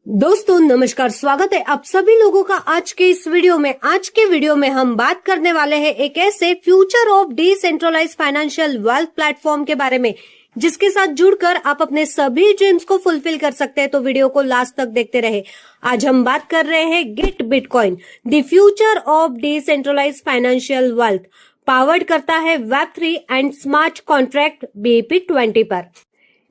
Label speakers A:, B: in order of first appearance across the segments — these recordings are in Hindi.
A: दोस्तों नमस्कार, स्वागत है आप सभी लोगों का आज के इस वीडियो में। आज के वीडियो में हम बात करने वाले हैं एक ऐसे future of decentralised financial wealth platform के बारे में जिसके साथ जुड़कर आप अपने सभी ड्रीम्स को फुलफिल कर सकते हैं। तो वीडियो को लास्ट तक देखते रहे। आज हम बात कर रहे हैं get bitcoin, the future of decentralised financial wealth, powered करता है वेब3 एंड स्मार्ट कॉन्ट्रैक्ट BEP20 पर।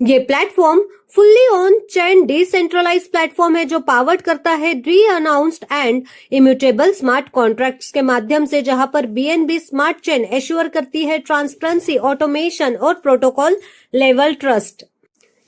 A: ये platform fully on chain decentralised platform है जो पावर्ड करता है renounced and immutable smart contracts के माध्यम से, जहां पर BNB स्मार्ट चेन एश्योर करती है ट्रांसपेरेंसी, ऑटोमेशन और प्रोटोकॉल लेवल ट्रस्ट,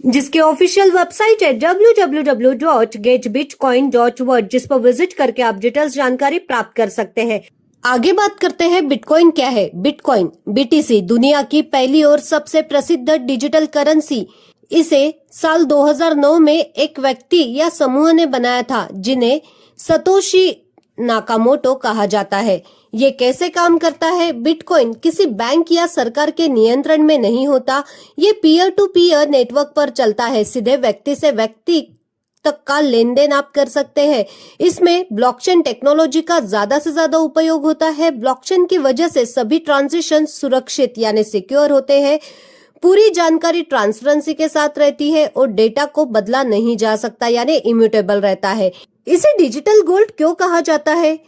A: जिसकी ऑफिशियल वेबसाइट है www.getbitcoin.world, जिस पर विजिट करके आप डिटेल्स जानकारी प्राप्त कर सकते हैं। आगे बात करते हैं बिटकॉइन क्या है। बिटकॉइन BTC दुनिया की पहली और सबसे प्रसिद्ध डिजिटल करेंसी। इसे साल 2009 में एक व्यक्ति या समूह ने बनाया था जिन्हें सतोशी नाकामोटो कहा जाता है। ये कैसे काम करता है? बिटकॉइन किसी बैंक या सरकार के नियंत्रण में नहीं होता। ये पीयर टू पीयर नेटवर्क पर चलता है। सीधे व्यक्ति से व्यक्ति तक का लेन देन आप कर सकते हैं। इसमें ब्लॉकचेन टेक्नोलॉजी का ज्यादा से ज्यादा उपयोग होता है। ब्लॉकचेन की वजह से सभी ट्रांजेक्शन सुरक्षित यानी सिक्योर होते हैं। पूरी जानकारी ट्रांसपेरेंसी के साथ रहती है और डेटा को बदला नहीं जा सकता यानी इम्यूटेबल रहता है। इसे डिजिटल गोल्ड क्यों कहा जाता है?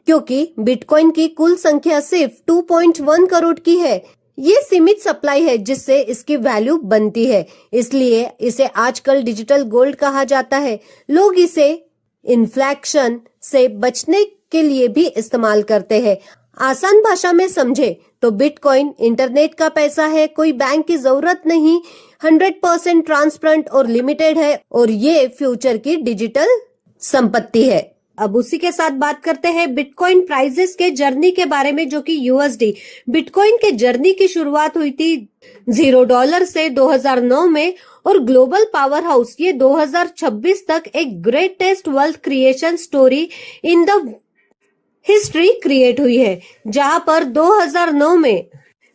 A: क्योंकि बिटकॉइन की कुल संख्या सिर्फ 2.1 करोड़ की है। ये सीमित सप्लाई है जिससे इसकी वैल्यू बनती है, इसलिए इसे आजकल डिजिटल गोल्ड कहा जाता है। लोग इसे इन्फ्लेशन से बचने के लिए भी इस्तेमाल करते हैं। आसान भाषा में समझे तो बिटकॉइन इंटरनेट का पैसा है। कोई बैंक की जरूरत नहीं, 100% ट्रांसपेरेंट और लिमिटेड है और ये फ्यूचर की डिजिटल संपत्ति है। अब उसी के साथ बात करते हैं बिटकॉइन प्राइजेस के जर्नी के बारे में, जो कि USD। बिटकॉइन के जर्नी की शुरुआत हुई थी $0 से 2009 में और ग्लोबल पावर हाउस ये 2026 तक एक greatest wealth creation story in the history create हुई है, जहां पर 2009 में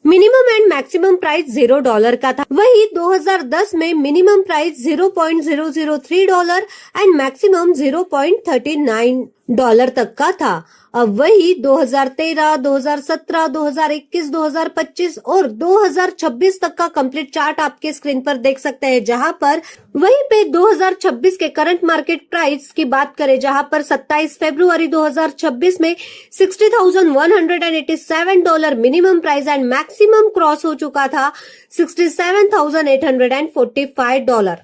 A: मिनिमम एंड मैक्सिमम प्राइस $0 का था। वही 2010 में मिनिमम प्राइस $0.003 एंड मैक्सिमम $0.39 तक का था। अब वही 2013, 2017, 2021, 2025 और 2026 तक का कंप्लीट चार्ट आपके स्क्रीन पर देख सकते हैं, जहां पर वहीं पे 2026 के करंट मार्केट प्राइस की बात करें, जहां पर 27 फरवरी 2026 में $60,187 minimum price and maximum cross हो चुका था $67,845।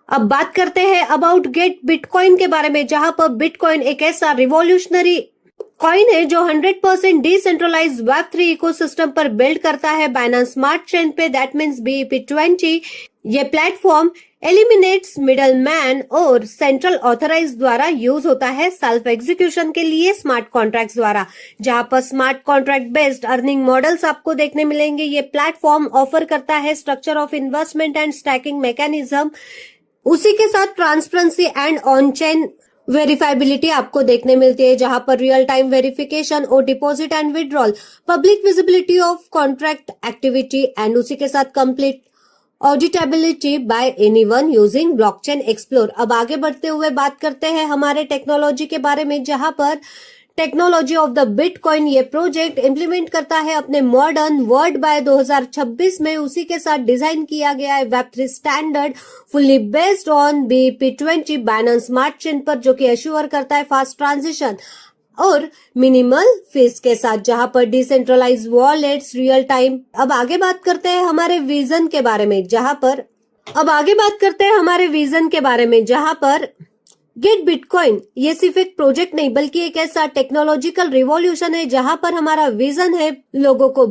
A: अब बात करते हैं अबाउट गेट बिटकॉइन के बारे में, जहां पर बिटकॉइन एक ऐसा रिवॉल्यूशनरी कॉइन है जो 100% डिसेंट्रलाइज्ड वेब3 इकोसिस्टम पर बिल्ड करता है बाइनेंस स्मार्ट चेन पे, दैट मींस BEP20। ये प्लेटफॉर्म एलिमिनेट्स मिडल मैन और सेंट्रल ऑथराइज द्वारा यूज होता है सेल्फ एग्जीक्यूशन के लिए स्मार्ट कॉन्ट्रैक्ट्स द्वारा, जहां पर smart contract based earning models आपको देखने मिलेंगे। ये प्लेटफॉर्म ऑफर करता है structure of investment and staking mechanism. उसी के साथ transparency and on chain verifiability आपको देखने मिलती है, जहां पर रियल टाइम वेरिफिकेशन और deposit and withdrawal, public visibility of contract activity and उसी के साथ complete auditability by anyone using blockchain explore. अब आगे बढ़ते हुए बात करते हैं हमारे टेक्नोलॉजी के बारे में, जहां पर टेक्नोलॉजी ऑफ द बिटकॉइन ये प्रोजेक्ट इम्प्लीमेंट करता है अपने मॉडर्न वर्ल्ड बाय 2026 में। उसी के साथ डिजाइन किया गया है Web3 standard fully based on BEP20 Binance smart chain पर, जो कि एश्योर करता है फास्ट ट्रांजिशन और मिनिमल फीस के साथ, जहां पर डिसेंट्रलाइज वॉलेट्स रियल टाइम। अब आगे बात करते हैं हमारे विजन के बारे में, जहां पर गेट बिटकॉइन ये सिर्फ एक प्रोजेक्ट नहीं बल्कि एक ऐसा टेक्नोलॉजिकल रिवॉल्यूशन है, जहां पर हमारा विजन है लोगों को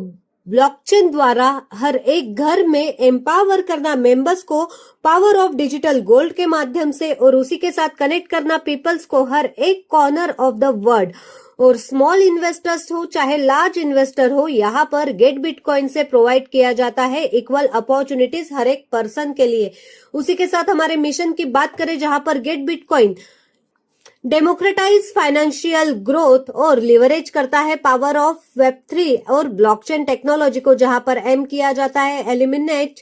A: ब्लॉकचेन द्वारा हर एक घर में एम्पावर करना, मेंबर्स को पावर ऑफ डिजिटल गोल्ड के माध्यम से, और उसी के साथ कनेक्ट करना पीपल्स को हर एक कॉर्नर ऑफ द वर्ल्ड। और स्मॉल इन्वेस्टर्स हो चाहे लार्ज इन्वेस्टर हो, यहाँ पर गेट बिटकॉइन से प्रोवाइड किया जाता है इक्वल अपॉर्चुनिटीज हर एक पर्सन के लिए। उसी के साथ हमारे मिशन की बात करें, जहां पर get bitcoin democratise financial growth और लिवरेज करता है पावर ऑफ वेब3 और ब्लॉकचेन टेक्नोलॉजी को, जहां पर एम किया जाता है एलिमिनेट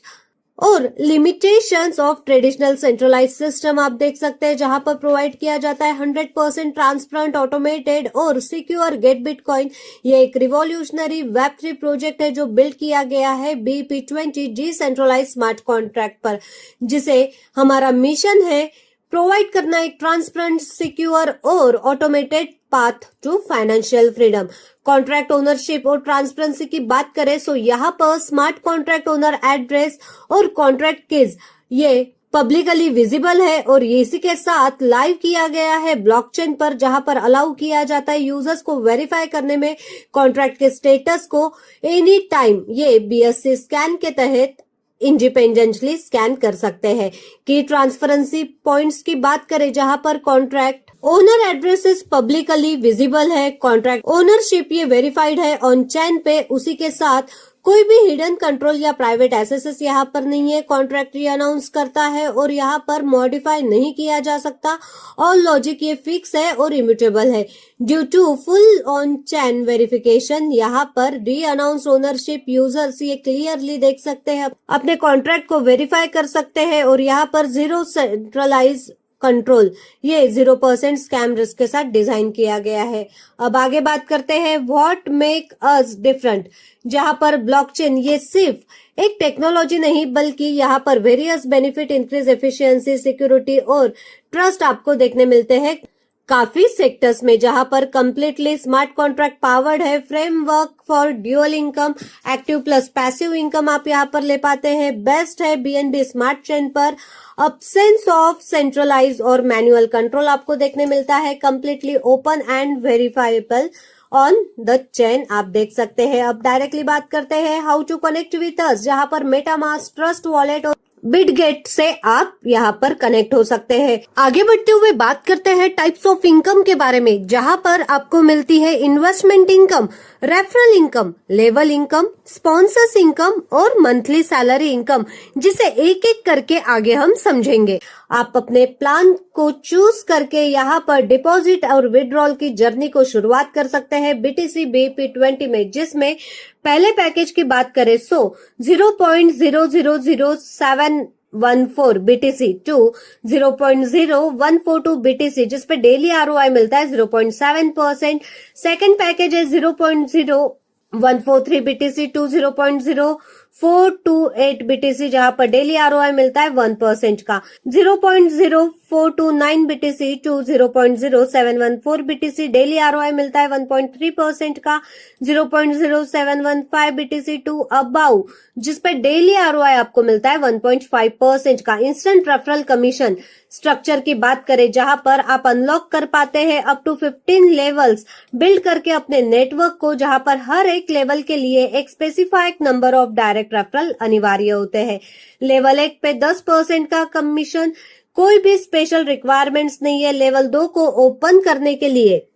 A: और limitations of traditional centralise system आप देख सकते हैं, जहां पर प्रोवाइड किया जाता है 100% ट्रांसपेरेंट, ऑटोमेटेड और सिक्योर गेट बिटकॉइन। ये एक रिवॉल्यूशनरी वेब3 प्रोजेक्ट है जो बिल्ड किया गया है BP20 डिसेंट्रलाइज स्मार्ट कॉन्ट्रैक्ट पर, जिसे हमारा मिशन है प्रोवाइड करना एक ट्रांसपेरेंट, सिक्योर और automated path to financial freedom. Contract ownership और ट्रांसपेरेंसी की बात करें तो यहाँ पर स्मार्ट कॉन्ट्रैक्ट ओनर एड्रेस और कॉन्ट्रैक्ट कीज ये पब्लिकली विजिबल है और ये इसी के साथ लाइव किया गया है ब्लॉकचेन पर, जहां पर अलाउ किया जाता है यूजर्स को वेरीफाई करने में कॉन्ट्रैक्ट के स्टेटस को एनी टाइम। ये BSC स्कैन के तहत इंडिपेंडेंटली स्कैन कर सकते हैं। की ट्रांसपेरेंसी पॉइंट्स की बात करें, जहां पर contract owner addresses publicly visible है, कॉन्ट्रैक्ट ओनरशिप ये वेरीफाइड है ऑन चेन पे, उसी के साथ कोई भी हिडन कंट्रोल या प्राइवेट एसेसेस यहाँ पर नहीं है। कॉन्ट्रैक्ट री अनाउंस करता है और यहाँ पर मॉडिफाई नहीं किया जा सकता। ऑल लॉजिक ये फिक्स है और इम्यूटेबल है। Due to full on chain verification, यहाँ पर री अनाउंस ओनरशिप यूजर्स ये क्लियरली देख सकते हैं, अपने कॉन्ट्रैक्ट को वेरीफाई कर सकते हैं और यहाँ पर जीरो सेंट्रलाइज कंट्रोल ये 0% स्कैम रिस्क के साथ डिजाइन किया गया है। अब आगे बात करते हैं व्हाट मेक अस डिफरेंट, जहां पर ब्लॉकचेन ये सिर्फ एक टेक्नोलॉजी नहीं बल्कि यहाँ पर various benefit, increase efficiency, security और ट्रस्ट आपको देखने मिलते हैं काफी सेक्टर्स में, जहां पर कंप्लीटली स्मार्ट कॉन्ट्रैक्ट पावर्ड है। Framework for dual income, active plus passive income आप यहां पर ले पाते हैं। बेस्ट है BNB स्मार्ट चेन पर। अब्सेंस ऑफ सेंट्रलाइज और मैनुअल कंट्रोल आपको देखने मिलता है। Completely open and verifiable on the chain आप देख सकते हैं। अब डायरेक्टली बात करते हैं how to connect with us, जहां पर मेटामास्क, ट्रस्ट वॉलेट और बिटगेट से आप यहाँ पर कनेक्ट हो सकते हैं। आगे बढ़ते हुए बात करते हैं टाइप्स ऑफ इनकम के बारे में, जहां पर आपको मिलती है investment income, referral income, level income, sponsors income और मंथली सैलरी इनकम, जिसे एक एक करके आगे हम समझेंगे। आप अपने प्लान को चूज करके यहाँ पर डिपॉजिट और विड्रॉल की जर्नी को शुरुआत कर सकते हैं BTC BP20 में, जिसमें पहले पैकेज की बात करें तो 0.0000714 BTC टू 0.0142 BTC, जिसपे डेली ROI मिलता है 0.7%। सेकेंड पैकेज है 0.0143 BTC टू 0.0428 BTC, जहां पर डेली ROI मिलता है 1% का। 0.0429 BTC to 0.0714 BTC, daily ROI मिलता है 1.3% का। 0.0715 BTC टू अबाउ, जिसपे डेली ROI आपको मिलता है 1.5% का। इंस्टेंट रेफरल कमीशन स्ट्रक्चर की बात करें, जहां पर आप अनलॉक कर पाते हैं अप टू 15 लेवल्स बिल्ड करके अपने नेटवर्क को, जहां पर हर एक लेवल के लिए एक specified number of direct referral अनिवार्य होते हैं। लेवल 1 पे 10% का कमीशन, कोई भी स्पेशल रिक्वायरमेंट्स नहीं है। लेवल 2 को ओपन करने के लिए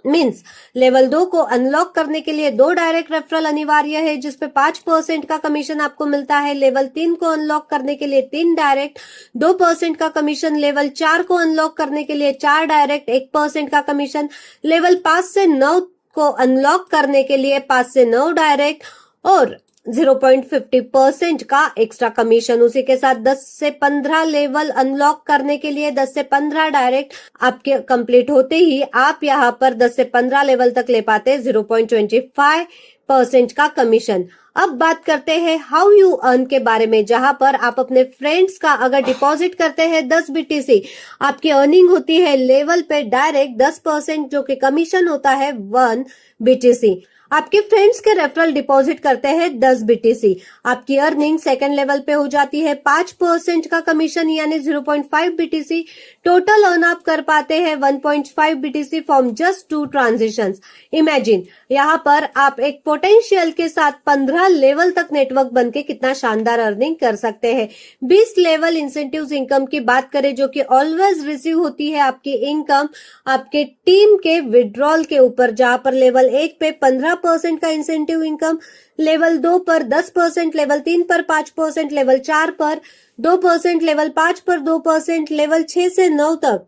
A: मीन्स लेवल 2 को अनलॉक करने के लिए 2 डायरेक्ट रेफरल अनिवार्य है, जिसपे 5% का कमीशन आपको मिलता है। लेवल 3 को अनलॉक करने के लिए 3 डायरेक्ट, 2% का कमीशन। लेवल 4 को अनलॉक करने के लिए 4 डायरेक्ट, 1% का कमीशन। लेवल 5 से 9 को अनलॉक करने के लिए 5 से 9 डायरेक्ट और 0.50% का एक्स्ट्रा कमीशन। उसी के साथ 10 से 15 लेवल अनलॉक करने के लिए 10 से 15 डायरेक्ट, आपके कंप्लीट होते ही आप यहाँ पर 10 से 15 लेवल तक ले पाते हैं 0.25% का कमीशन। अब बात करते हैं हाउ यू अर्न के बारे में, जहां पर आप अपने फ्रेंड्स का अगर डिपॉजिट करते हैं 10 BTC, आपकी अर्निंग होती है लेवल पे डायरेक्ट 10%, जो कि कमीशन होता है 1 BTC। आपके फ्रेंड्स के रेफरल डिपॉजिट करते हैं 10 BTC, आपकी अर्निंग सेकंड लेवल पे हो जाती है 5% का कमीशन यानी 0.5 BTC। टोटल अर्न आप कर पाते हैं 1.5 BTC from just 2 transitions. Imagine यहाँ पर आप एक पोटेंशियल के साथ 15 लेवल तक नेटवर्क बनके कितना शानदार अर्निंग कर सकते हैं। 20 लेवल इंसेंटिव्स इनकम की बात करें, जो कि ऑलवेज रिसीव होती है आपकी इनकम आपके टीम के विड्रॉल के ऊपर, जहां पर लेवल 1 पे 15% का इंसेंटिव इनकम, लेवल 2 पर 10%, लेवल 3 पर 5%, लेवल 4 पर 2%, लेवल 5 पर 2%, लेवल 6 से 9 तक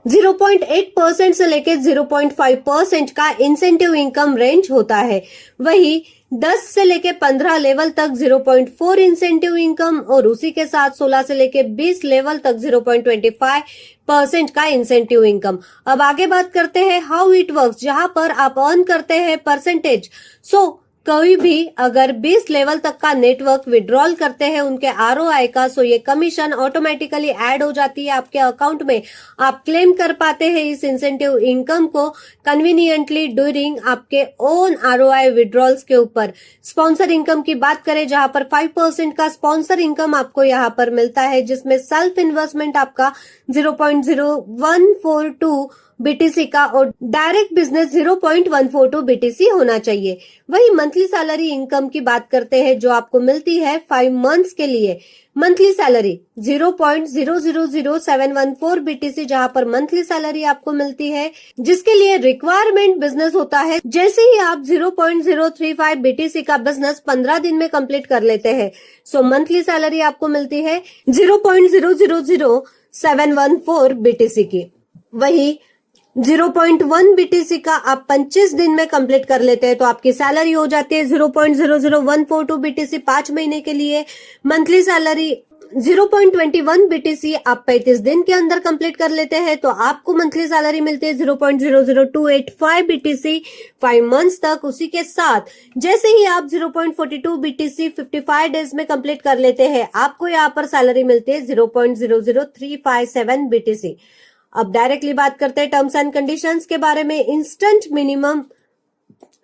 A: 0.8% से लेकर 0.5% का इंसेंटिव इनकम रेंज होता है। वही 10 से लेकर 15 लेवल तक 0.4 इंसेंटिव इनकम और उसी के साथ 16 से लेकर 20 लेवल तक 0.25% का इंसेंटिव इनकम। अब आगे बात करते हैं हाउ इट वर्क्स, जहां पर आप अर्न करते हैं परसेंटेज। कोई भी अगर 20 लेवल तक का नेटवर्क विड्रॉल करते हैं उनके ROI का, सो ये कमीशन ऑटोमेटिकली ऐड हो जाती है आपके अकाउंट में। आप क्लेम कर पाते हैं इस इंसेंटिव इनकम को कन्वीनियंटली ड्यूरिंग आपके ओन ROI विड्रॉल्स के ऊपर। स्पॉन्सर इनकम की बात करें जहां पर 5% का स्पॉन्सर इनकम आपको यहां पर मिलता है, जिसमें सेल्फ इन्वेस्टमेंट आपका 0.0142 BTC का और डायरेक्ट बिजनेस 0.142 BTC होना चाहिए। वही मंथली सैलरी इनकम की बात करते हैं जो आपको मिलती है 5 मंथ्स के लिए। मंथली सैलरी 0.000714 BTC जहां पर मंथली सैलरी आपको मिलती है, जिसके लिए रिक्वायरमेंट बिजनेस होता है। जैसे ही आप 0.035 BTC का बिजनेस 15 दिन में कंप्लीट कर लेते हैं, सो मंथली सैलरी आपको मिलती है 0.000714 BTC की। वही 0.1 BTC का आप 25 दिन में कंप्लीट कर लेते हैं तो आपकी सैलरी हो जाती है 0.00142 BTC 5 महीने के लिए। मंथली सैलरी 0.21 BTC आप 35 दिन के अंदर कंप्लीट कर लेते हैं तो आपको मंथली सैलरी मिलती है 0.00285 BTC 5 मंथ्स तक। उसी के साथ जैसे ही आप 0.42 BTC 55 डेज में कंप्लीट कर लेते हैं, आपको यहाँ पर सैलरी मिलती है 0.00357 BTC। अब डायरेक्टली बात करते हैं टर्म्स एंड कंडीशंस के बारे में। इंस्टेंट मिनिमम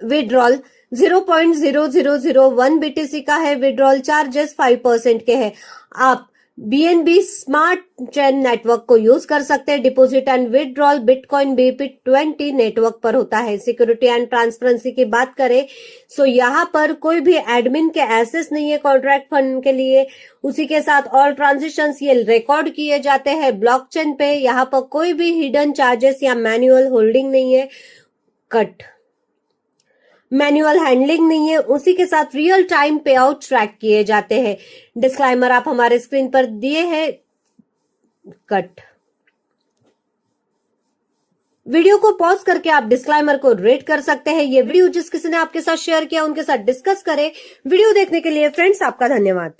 A: विड्रॉल 0.0001 BTC का है। विड्रॉल चार्जेस 5% के हैं। आप BNB स्मार्ट चेन नेटवर्क को यूज कर सकते हैं। Deposit and withdrawal bitcoin BP20 network पर होता है। सिक्योरिटी एंड ट्रांसपेरेंसी की बात करें सो यहाँ पर कोई भी एडमिन के एसेस नहीं है कॉन्ट्रैक्ट फंड के लिए। उसी के साथ ऑल ट्रांजेक्शंस ये रिकॉर्ड किए जाते हैं ब्लॉकचेन पे। यहाँ पर कोई भी हिडन चार्जेस या मैनुअल होल्डिंग नहीं है, मैनुअल हैंडलिंग नहीं है। उसी के साथ रियल टाइम पे आउट ट्रैक किए जाते हैं। डिस्क्लाइमर आप हमारे स्क्रीन पर दिए हैं। वीडियो को पॉज करके आप डिस्क्लाइमर को रेड कर सकते हैं। ये वीडियो जिस किसी ने आपके साथ शेयर किया उनके साथ डिस्कस करें। वीडियो देखने के लिए फ्रेंड्स आपका धन्यवाद।